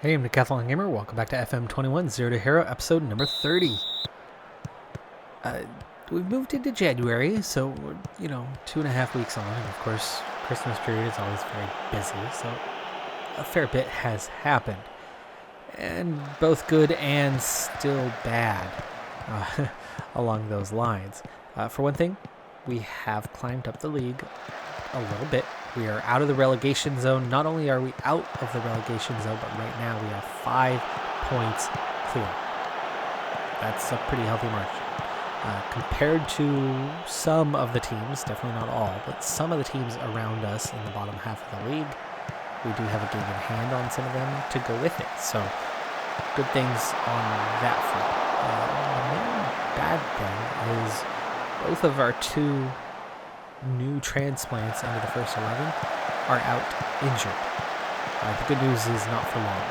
Hey, I'm Decathlon Gamer. Welcome back to FM21 Zero to Hero, episode number 30. We've moved into January, so we're, 2.5 weeks on, and of course, Christmas period is always very busy, so a fair bit has happened. And both good and still bad along those lines. For one thing, we have climbed up the league a little bit. We are out of the relegation zone. Not only are we out of the relegation zone, but right now we are 5 points clear. That's a pretty healthy margin. Compared to some of the teams, definitely not all, but some of the teams around us in the bottom half of the league, we do have a game in hand on some of them to go with it. So, good things on that front. The main bad thing is both of our two new transplants into the first 11 are out injured. The good news is not for long.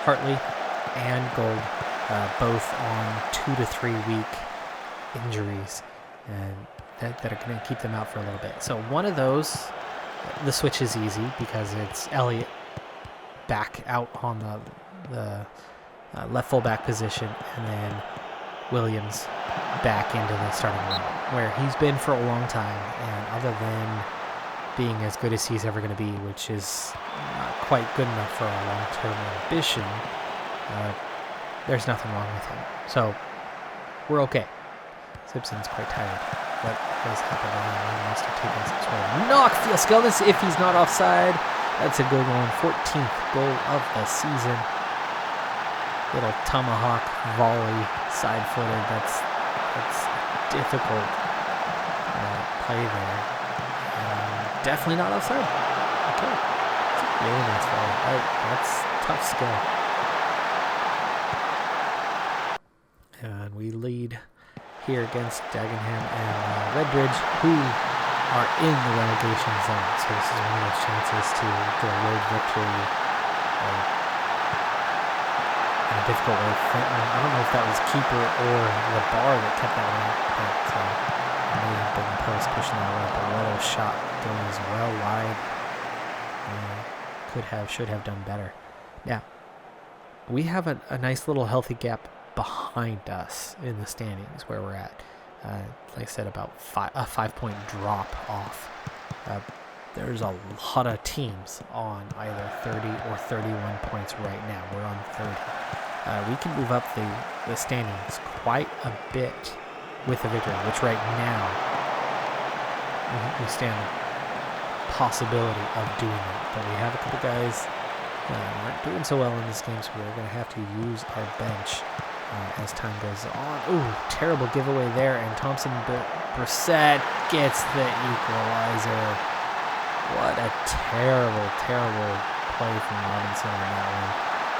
Hartley and Gold both on 2 to 3 week injuries, and that are going to keep them out for a little bit. So one of those, the switch is easy because it's Elliott back out on the left fullback position, and then Williams back into the starting lineup, where he's been for a long time, and other than being as good as he's ever going to be, which is not quite good enough for a long-term ambition, there's nothing wrong with him. So we're okay. Simpson's quite tired. What has happened to him? He wants to take us sort of knock Fields if he's not offside. That's a good one. 14th goal of the season. Little tomahawk volley, side-footed. That's difficult play there. Definitely not offside. Okay. That's a really nice volley. That's tough skill. And we lead here against Dagenham and Redbridge, who are in the relegation zone. So this is one of those chances to get a road victory in a difficult way. I don't know if that was keeper or the bar that kept that one out, but it may have been the post pushing that away. But Loretto's shot goes well wide. Should have done better. Now, we have a nice little healthy gap behind us in the standings where we're at. Like I said, about a 5-point drop off. There's a lot of teams on either 30 or 31 points right now. We're on 30. We can move up the standings quite a bit with a victory, which right now we stand the possibility of doing that. But we have a couple guys aren't doing so well in this game, so we're going to have to use our bench as time goes on. Ooh, terrible giveaway there, and Thompson Brissett gets the equalizer. What a terrible, terrible play from Robinson on that one.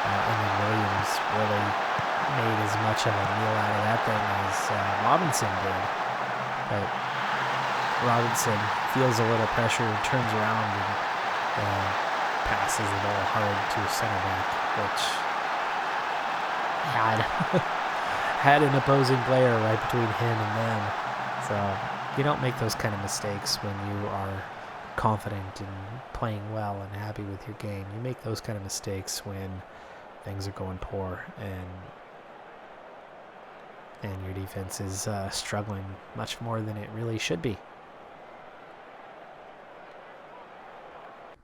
And then Williams really made as much of a meal out of that thing as Robinson did. But Robinson feels a little pressure, turns around, and passes the ball hard to center back, which had an opposing player right between him and them. So you don't make those kind of mistakes when you are confident and playing well and happy with your game. You make those kind of mistakes when things are going poor and your defense is struggling much more than it really should be.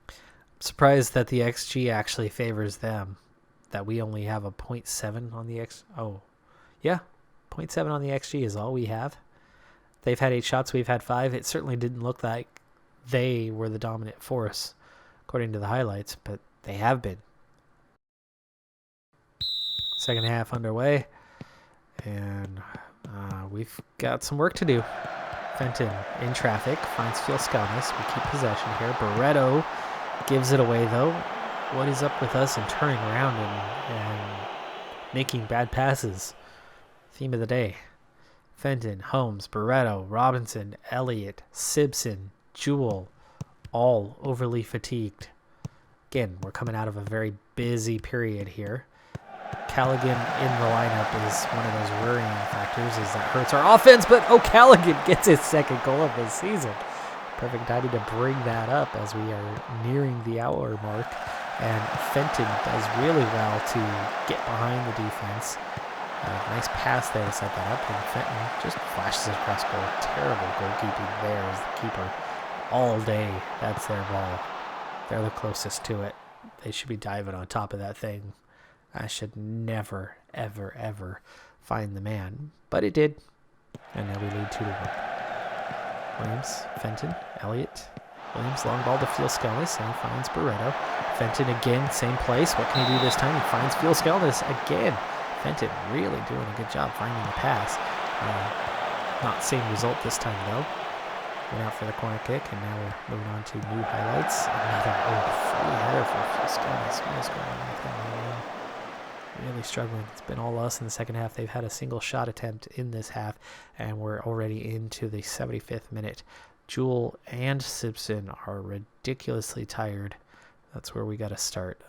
I'm surprised that the XG actually favors them. That we only have a 0.7 on the 0.7 on the XG is all we have. They've had 8 shots, we've had 5. It certainly didn't look like they were the dominant force, according to the highlights, but they have been. Second half underway, and we've got some work to do. Fenton in traffic, finds Fields. We keep possession here. Barreto gives it away, though. What is up with us and turning around and making bad passes? Theme of the day. Fenton, Holmes, Barreto, Robinson, Elliott, Simpson, Jewell, all overly fatigued. Again, we're coming out of a very busy period here. Callaghan in the lineup is one of those worrying factors, as that hurts our offense, but Callaghan gets his second goal of the season. Perfect timing to bring that up as we are nearing the hour mark. And Fenton does really well to get behind the defense. Nice pass there to set that up, and Fenton just flashes it across goal. Terrible goalkeeping there as the keeper. All day, that's their ball. They're the closest to it. They should be diving on top of that thing. I should never, ever, ever find the man. But it did. And now we lead 2-1. Williams, Fenton, Elliott. Williams, long ball to Fiel-Skelnis, and he finds Barreto. Fenton again, same place. What can he do this time? He finds Fiel-Skelnis again. Fenton really doing a good job finding the pass. Not same result this time, though. Went out for the corner kick, and now we're moving on to new highlights. Another free header for Fiel-Skelnis. What is going on with him right now? Really struggling. It's been all us in the second half. They've had a single shot attempt in this half, and we're already into the 75th minute. Jewell and Simpson are ridiculously tired. That's where we got to start.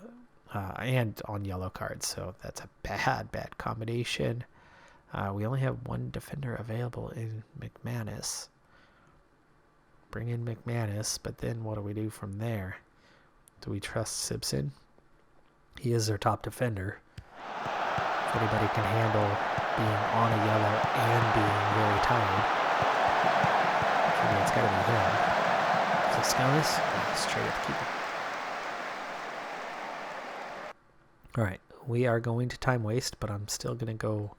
And on yellow cards, so that's a bad combination. We only have one defender available in McManus. Bring in McManus, but then what do we do from there? Do we trust Simpson? He is our top defender. If anybody can handle being on a yellow and being very tired, I mean, it's got to be him. Fiel-Skelnis, straight at the keeper. All right, we are going to time waste, but I'm still going to go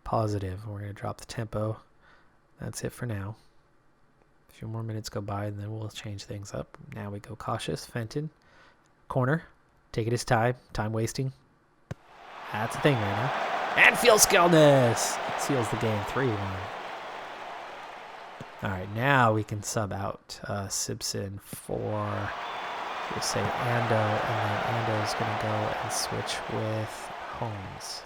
positive. We're going to drop the tempo. That's it for now. A few more minutes go by, and then we'll change things up. Now we go cautious. Fenton, corner, taking his time, time wasting. That's the thing right now. And Fiel-Skelnis seals the game 3-1. All right, now we can sub out Simpson for, we'll say, Ando, and then Ando's going to go and switch with Holmes.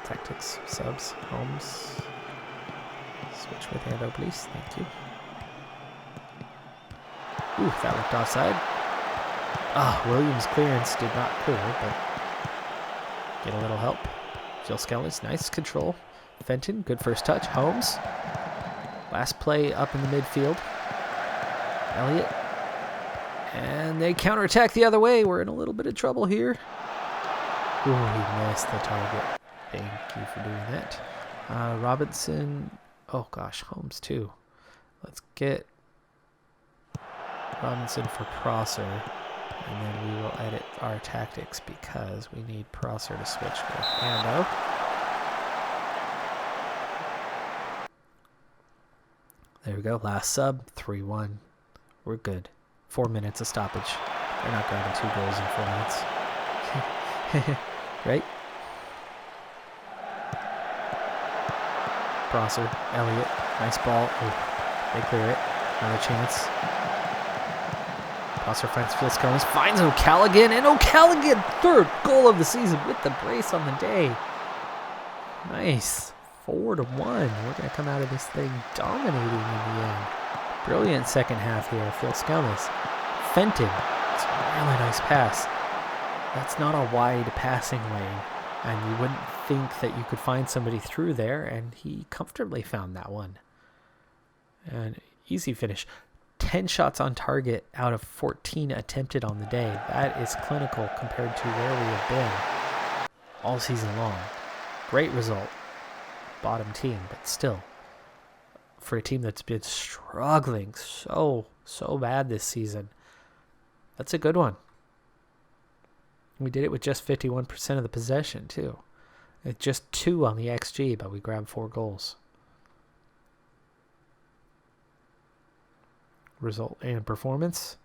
Tactics, subs, Holmes. Switch with Ando, please. Thank you. Ooh, that looked offside. Williams' clearance did not clear, but get a little help. Fiel-Skelnis, nice control. Fenton, good first touch. Holmes. Last play up in the midfield. Elliott. And they counterattack the other way. We're in a little bit of trouble here. Ooh, he missed the target. Thank you for doing that. Robinson. Oh, gosh, Holmes too. Let's get Robinson for Prosser. And then we will edit our tactics because we need Prosser to switch with Ando. There we go. Last sub. 3-1. We're good. 4 minutes of stoppage. They're not grabbing 2 goals in 4 minutes. Right? Prosser. Elliott. Nice ball. Ooh, they clear it. Another chance. Prosser finds Fiel-Skelnis, finds O'Callaghan, and O'Callaghan, 3rd goal of the season with the brace on the day. Nice. 4-1. We're going to come out of this thing dominating in the end. Brilliant second half here. Fiel-Skelnis. Fenton. It's a really nice pass. That's not a wide passing lane, and you wouldn't think that you could find somebody through there, and he comfortably found that one. And easy finish. 10 shots on target out of 14 attempted on the day. That is clinical compared to where we have been all season long. Great result. Bottom team, but still, for a team that's been struggling so bad this season, that's a good one. We did it with just 51% of the possession, too. It's just 2 on the XG, but we grabbed 4 goals. Result and performance.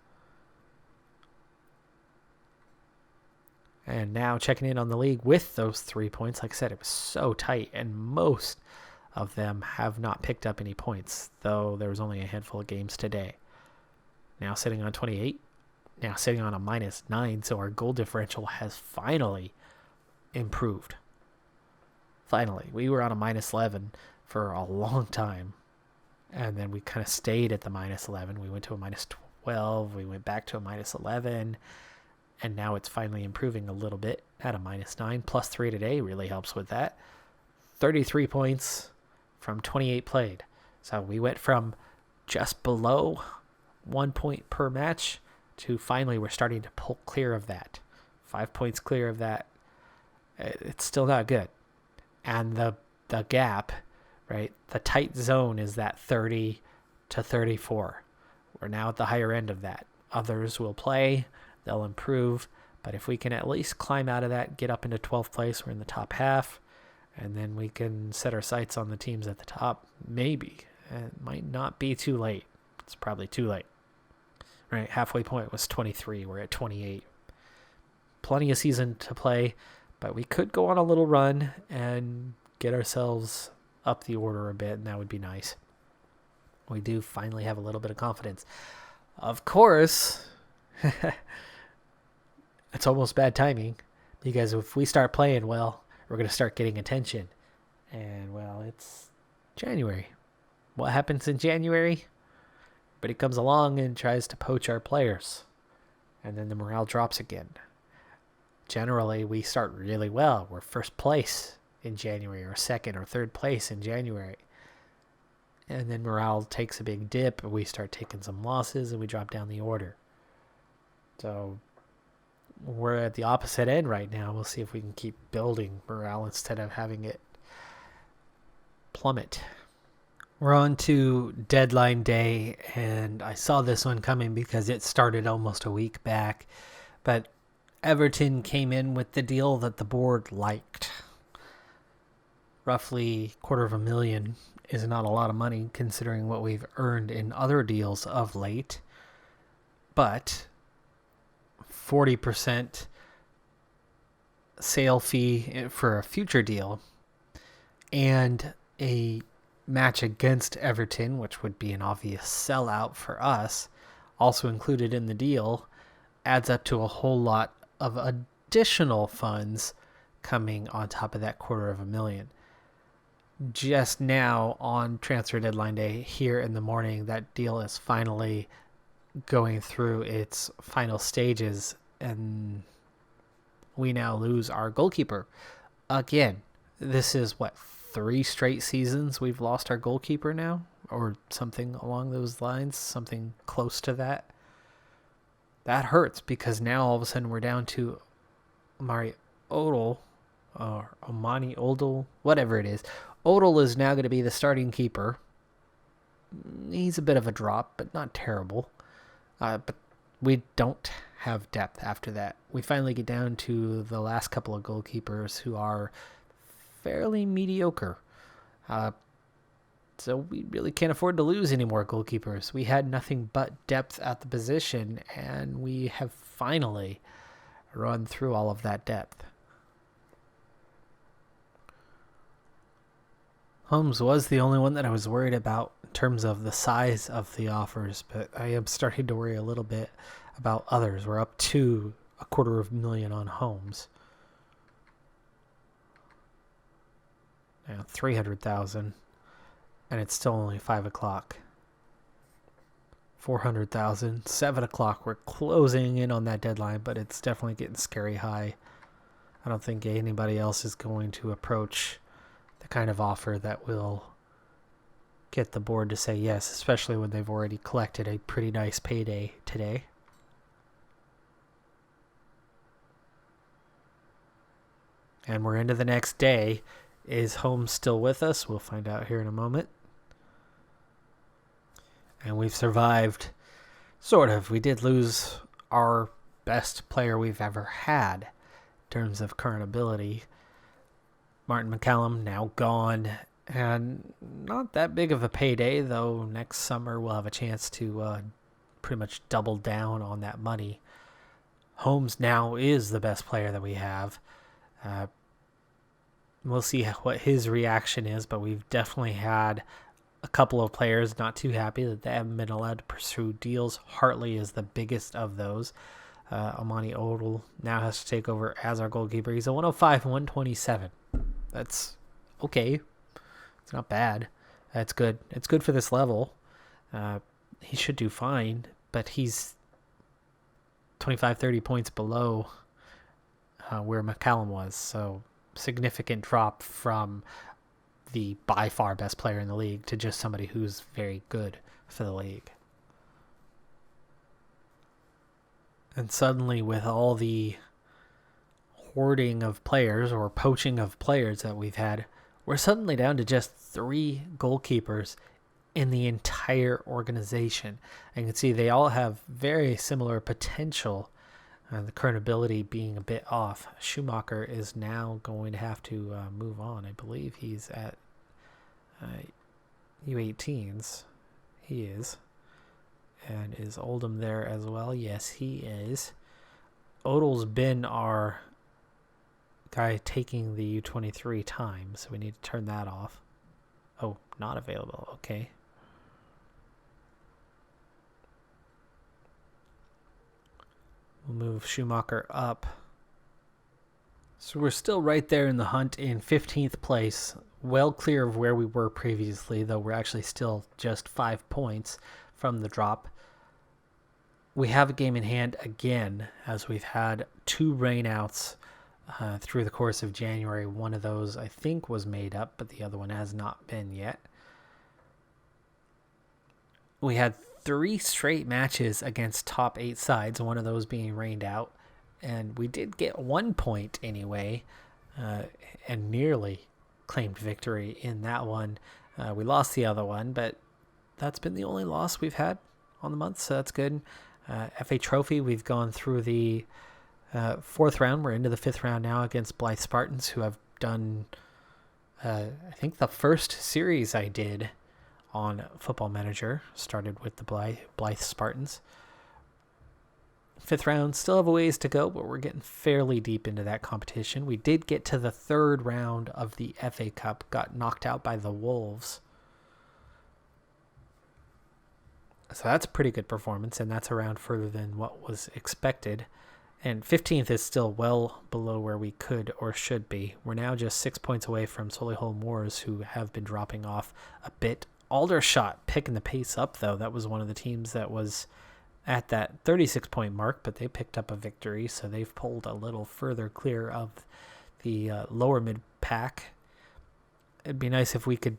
And now checking in on the league with those 3 points. Like I said, it was so tight, and most of them have not picked up any points, though there was only a handful of games today. Now sitting on 28. Now sitting on a -9, so our goal differential has finally improved. Finally. We were on a -11 for a long time. And then we kind of stayed at the -11. We went to a -12. We went back to a -11. And now it's finally improving a little bit at a -9. +3 today really helps with that. 33 points from 28 played. So we went from just below 1 point per match to finally we're starting to pull clear of that. 5 points clear of that. It's still not good. And the gap, right, the tight zone is that 30 to 34. We're now at the higher end of that. Others will play, they'll improve, but if we can at least climb out of that, get up into 12th place, we're in the top half, and then we can set our sights on the teams at the top, maybe. It might not be too late. It's probably too late. Right, halfway point was 23, we're at 28. Plenty of season to play, but we could go on a little run and get ourselves up the order a bit, and that would be nice. We do finally have a little bit of confidence. Of course, it's almost bad timing, because if we start playing well, we're going to start getting attention. And, well, it's January. What happens in January? But it comes along and tries to poach our players. And then the morale drops again. Generally, we start really well. We're first place in January, or second or third place in January. And then morale takes a big dip, and we start taking some losses, and we drop down the order. So we're at the opposite end right now. We'll see if we can keep building morale instead of having it plummet. We're on to deadline day, and I saw this one coming because it started almost a week back. But Everton came in with the deal that the board liked. Roughly $250,000 is not a lot of money considering what we've earned in other deals of late. But 40% sale fee for a future deal and a match against Everton, which would be an obvious sellout for us, also included in the deal, adds up to a whole lot of additional funds coming on top of that $250,000. Just now on transfer deadline day here in the morning, that deal is finally going through its final stages, and we now lose our goalkeeper again. This is 3 straight seasons we've lost our goalkeeper now, or something along those lines, something close to that. That hurts, because now all of a sudden we're down to Omani Odell, whatever it is. Odell is now going to be the starting keeper. He's a bit of a drop, but not terrible. But we don't have depth after that. We finally get down to the last couple of goalkeepers who are fairly mediocre. So we really can't afford to lose any more goalkeepers. We had nothing but depth at the position, and we have finally run through all of that depth. Holmes was the only one that I was worried about in terms of the size of the offers, but I am starting to worry a little bit about others. We're up to $250,000 on Holmes. Now $300,000, and it's still only 5 o'clock. $400,000, 7 o'clock. We're closing in on that deadline, but it's definitely getting scary high. I don't think anybody else is going to approach the kind of offer that will get the board to say yes, especially when they've already collected a pretty nice payday today. And we're into the next day. Is Holmes still with us? We'll find out here in a moment. And we've survived, sort of. We did lose our best player we've ever had in terms of current ability. Martin McCallum now gone, and not that big of a payday, though next summer we'll have a chance to pretty much double down on that money. Holmes now is the best player that we have. We'll see what his reaction is, but we've definitely had a couple of players not too happy that they haven't been allowed to pursue deals. Hartley is the biggest of those. Omani Odell now has to take over as our goalkeeper. He's a 105 and 127. That's okay. It's not bad. That's good. It's good for this level. He should do fine, but he's 25, 30 points below where McCallum was. So significant drop from the by far best player in the league to just somebody who's very good for the league. And suddenly, with all the hoarding of players or poaching of players that we've had, we're suddenly down to just 3 goalkeepers in the entire organization. And you can see they all have very similar potential, the current ability being a bit off. Schumacher is now going to have to move on. I believe he's at U18s. He is. And is Oldham there as well? Yes, he is. Odell's been our guy taking the U23 time, so we need to turn that off. Oh, not available. Okay. We'll move Schumacher up. So we're still right there in the hunt in 15th place, well clear of where we were previously, though we're actually still just 5 points from the drop. We have a game in hand again, as we've had 2 rainouts through the course of January. One of those, I think, was made up, but the other one has not been yet. We had 3 straight matches against top 8 sides, one of those being rained out. And we did get 1 point anyway, and nearly claimed victory in that one. We lost the other one, but that's been the only loss we've had on the month, so that's good. FA Trophy, we've gone through the 4th round. We're into the 5th round now against Blythe Spartans, who have done, I think, the first series I did on Football Manager started with the Blythe Spartans. 5th round, still have a ways to go, but we're getting fairly deep into that competition. We did get to the 3rd round of the FA Cup, got knocked out by the Wolves. So that's a pretty good performance, and that's a round further than what was expected. And 15th is still well below where we could or should be. We're now just 6 points away from Solihull Moors, who have been dropping off a bit. Aldershot picking the pace up, though. That was one of the teams that was at that 36-point mark, but they picked up a victory, so they've pulled a little further clear of the lower mid-pack. It'd be nice if we could,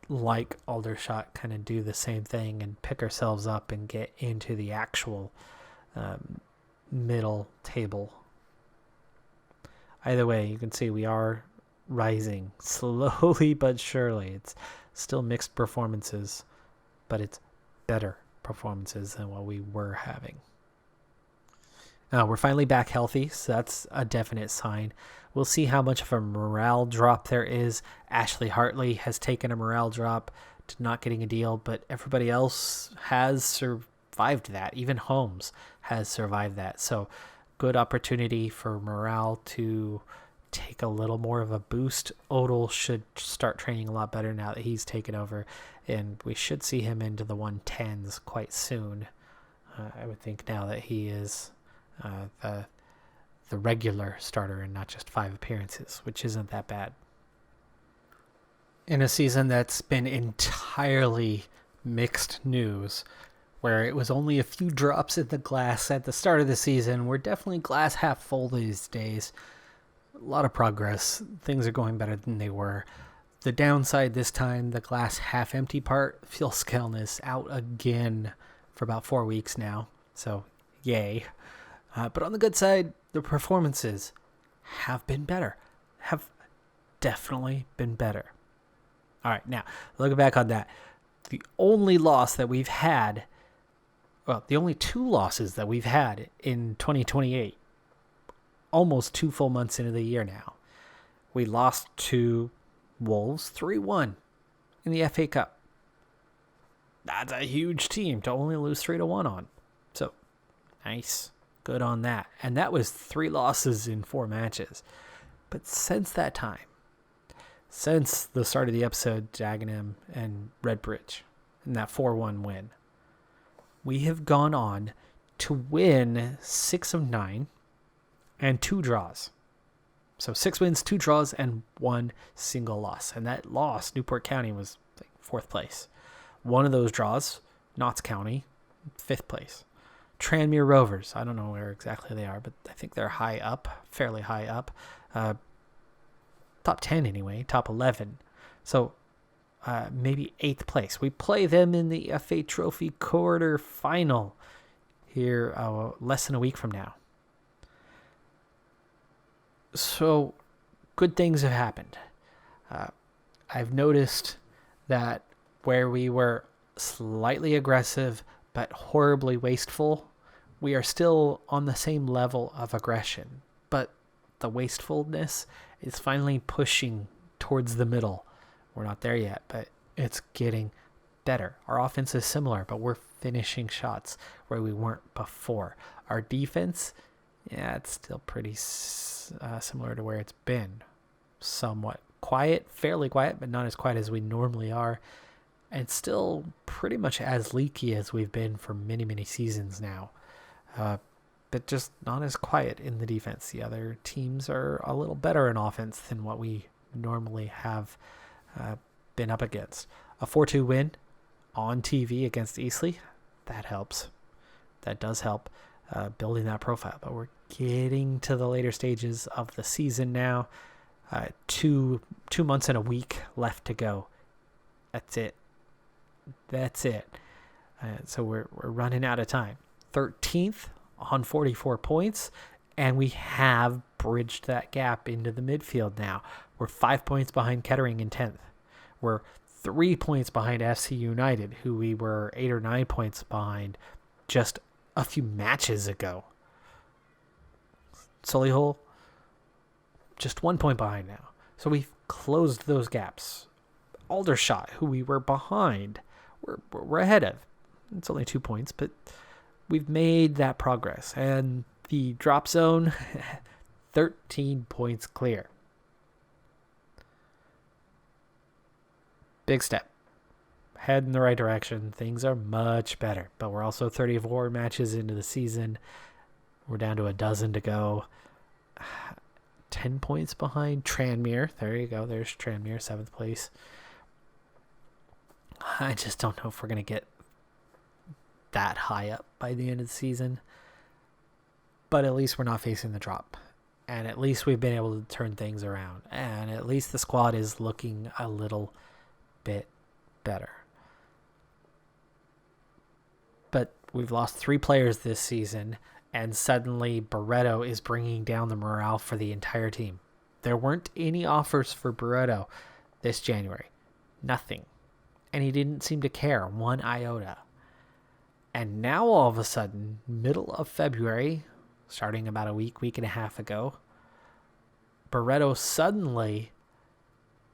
like Aldershot, kind of do the same thing and pick ourselves up and get into the actual middle table. Either way, you can see we are rising slowly but surely. It's still mixed performances, but it's better performances than what we were having. We're finally back healthy, so that's a definite sign. We'll see how much of a morale drop there is. Ashley Hartley has taken a morale drop to not getting a deal, but everybody else has survived that. Even Holmes has survived that. So good opportunity for morale to take a little more of a boost. Odell should start training a lot better now that he's taken over, and we should see him into the 110s quite soon. I would think now that he is the regular starter and not just 5 appearances, which isn't that bad. In a season that's been entirely mixed news, where it was only a few drops in the glass at the start of the season, we're definitely glass half full these days. A lot of progress. Things are going better than they were. The downside this time, the glass half empty part, Phil Skelnis out again for about 4 weeks now. So, yay. But on the good side, the performances have been better. Have definitely been better. All right, now, looking back on that, the only loss that we've had, well, the only 2 losses that we've had in 2028, almost 2 full months into the year now. We lost to Wolves 3-1 in the FA Cup. That's a huge team to only lose 3-1 on. So, nice. Good on that. And that was 3 losses in 4 matches. But since that time, since the start of the episode, Dagenham and Redbridge, and that 4-1 win, we have gone on to win 6 of 9 and 2 draws. So 6 wins, 2 draws, and 1 single loss. And that loss, Newport County, was like 4th place. One of those draws, Notts County, 5th place. Tranmere Rovers, I don't know where exactly they are, but I think they're high up, fairly high up. Top 10 anyway, top 11. So maybe 8th place. We play them in the FA Trophy quarter final here less than a week from now. So good things have happened. I've noticed that where we were slightly aggressive but horribly wasteful, we are still on the same level of aggression. But the wastefulness is finally pushing towards the middle. We're not there yet, but it's getting better. Our offense is similar, but we're finishing shots where we weren't before. Our defense, it's still pretty similar to where it's been. Somewhat quiet, fairly quiet, but not as quiet as we normally are. And still pretty much as leaky as we've been for many, many seasons now. But just not as quiet in the defense. The other teams are a little better in offense than what we normally have been up against. A 4-2 win on TV against Eastleigh, that helps. That does help building that profile. But we're getting to the later stages of the season now. 2 months and a week left to go. That's it. So we're running out of time. 13th on 44 points, and we have bridged that gap into the midfield now. We're 5 points behind Kettering in 10th. We're 3 points behind FC United, who we were 8 or 9 points behind just a few matches ago. Solihull, just 1 point behind now. So we've closed those gaps. Aldershot, who we were behind, we're ahead of. It's only 2 points, but we've made that progress. And the drop zone, 13 points clear. Big step. Head in the right direction. Things are much better. But we're also 34 matches into the season. We're down to a dozen to go. 10 points behind Tranmere. There you go. There's Tranmere, 7th place. I just don't know if we're going to get that high up by the end of the season. But at least we're not facing the drop. And at least we've been able to turn things around. And at least the squad is looking a little bit better. But we've lost 3 players this season. And suddenly Barreto is bringing down the morale for the entire team. There weren't any offers for Barreto this January. Nothing. And he didn't seem to care 1 iota. And now all of a sudden, middle of February, starting about a week and a half ago, Barreto suddenly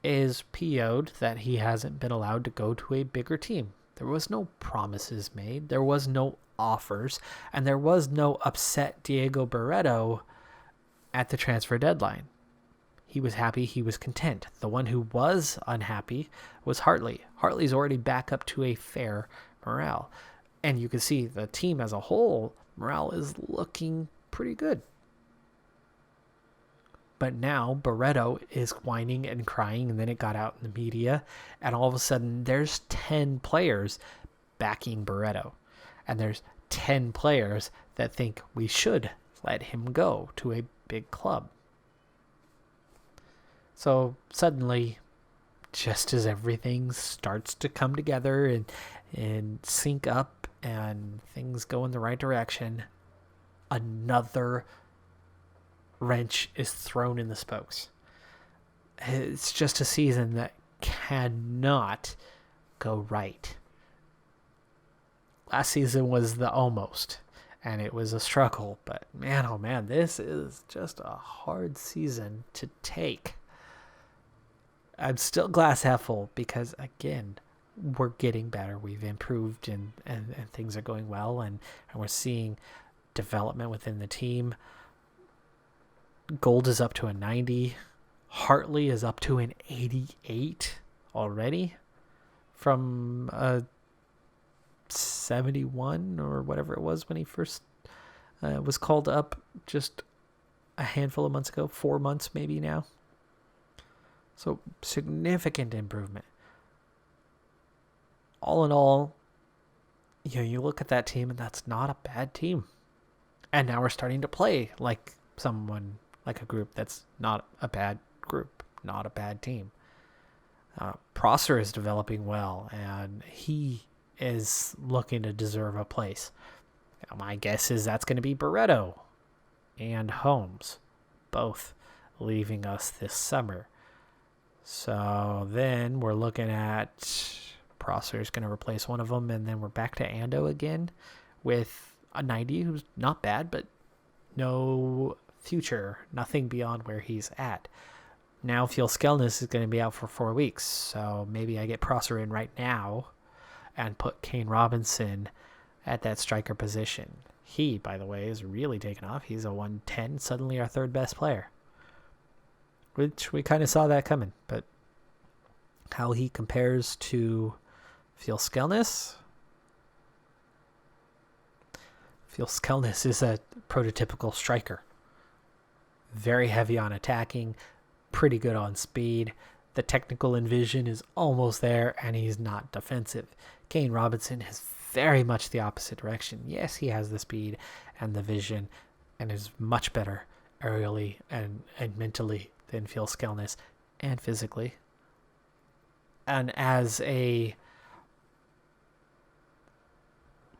is PO'd that he hasn't been allowed to go to a bigger team. There was no promises made. There was no offers. And there was no upset Diego Barreto at the transfer deadline. He was happy. He was content. The one who was unhappy was Hartley. Hartley's already back up to a fair morale. And you can see the team as a whole, morale is looking pretty good. But now Barreto is whining and crying, and then it got out in the media. And all of a sudden, there's 10 players backing Barreto. And there's 10 players that think we should let him go to a big club. So suddenly, just as everything starts to come together and sync up and things go in the right direction, another wrench is thrown in the spokes. It's just a season that cannot go right. Last season was the almost, and it was a struggle, but man, oh man, this is just a hard season to take. I'm still glass half full because, again, we're getting better. We've improved and things are going well, and we're seeing development within the team. Gold is up to a 90. Hartley is up to an 88 already from a 71 or whatever it was when he first was called up just a handful of months ago, 4 months maybe now. So significant improvement. All in all, you look at that team and that's not a bad team. And now we're starting to play like someone, like a group that's not a bad group, not a bad team. Prosser is developing well, and he is looking to deserve a place. Now, my guess is that's going to be Barreto and Holmes, both leaving us this summer. So then we're looking at Prosser's going to replace one of them, and then we're back to Ando again with a 90 who's not bad, but no future, nothing beyond where he's at. Now Fjell-Skelnes is going to be out for 4 weeks, so maybe I get Prosser in right now and put Kane Robinson at that striker position. He, by the way, is really taken off. He's a 110, suddenly our third best player, which we kind of saw that coming. But how he compares to Fjell-Skelnes is a prototypical striker. Very heavy on attacking, pretty good on speed. The technical vision is almost there, and he's not defensive. Kane Robinson is very much the opposite direction. Yes, he has the speed and the vision and is much better aerially and mentally than Fjell-Skelnes, and physically. And as a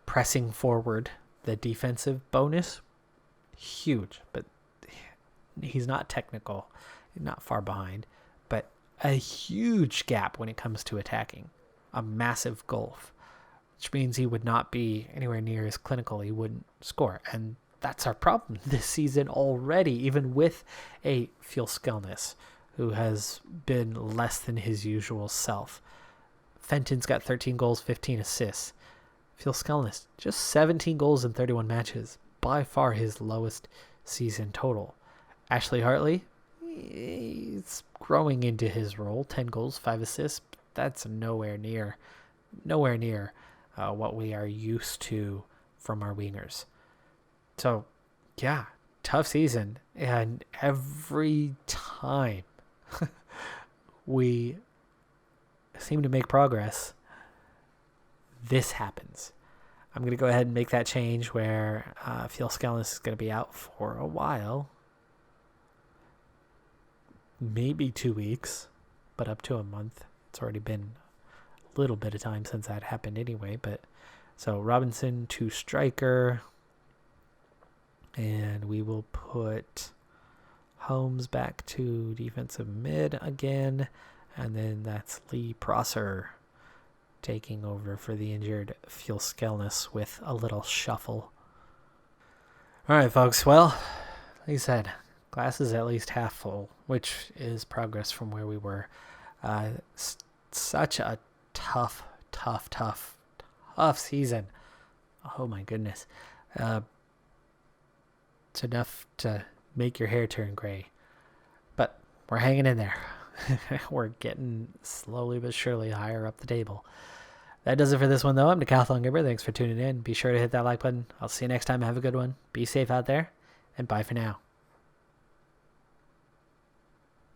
pressing forward, the defensive bonus, huge, but he's not technical, not far behind, but a huge gap when it comes to attacking, a massive gulf, which means he would not be anywhere near as clinical. He wouldn't score, and that's our problem this season already, even with a Fjell-Skelnes who has been less than his usual self. Fenton's got 13 goals, 15 assists. Fjell-Skelnes, just 17 goals in 31 matches, by far his lowest season total. Ashley Hartley, he's growing into his role, 10 goals, 5 assists. That's nowhere near what we are used to from our wingers. So, yeah, tough season. And every time we seem to make progress, this happens. I'm going to go ahead and make that change where Fjell-Skelnes is going to be out for a while. Maybe 2 weeks, but up to a month. It's already been a little bit of time since that happened anyway. But so Robinson to striker, and we will put Holmes back to defensive mid again, and then that's Lee Prosser taking over for the injured Fjell-Skelnes with a little shuffle. All right, folks. Well, like I said, glass is at least half full, which is progress from where we were. Such a tough season. Oh my goodness. It's enough to make your hair turn gray. But we're hanging in there. We're getting slowly but surely higher up the table. That does it for this one, though. I'm Decathlon Gibber. Thanks for tuning in. Be sure to hit that like button. I'll see you next time. Have a good one. Be safe out there, and bye for now.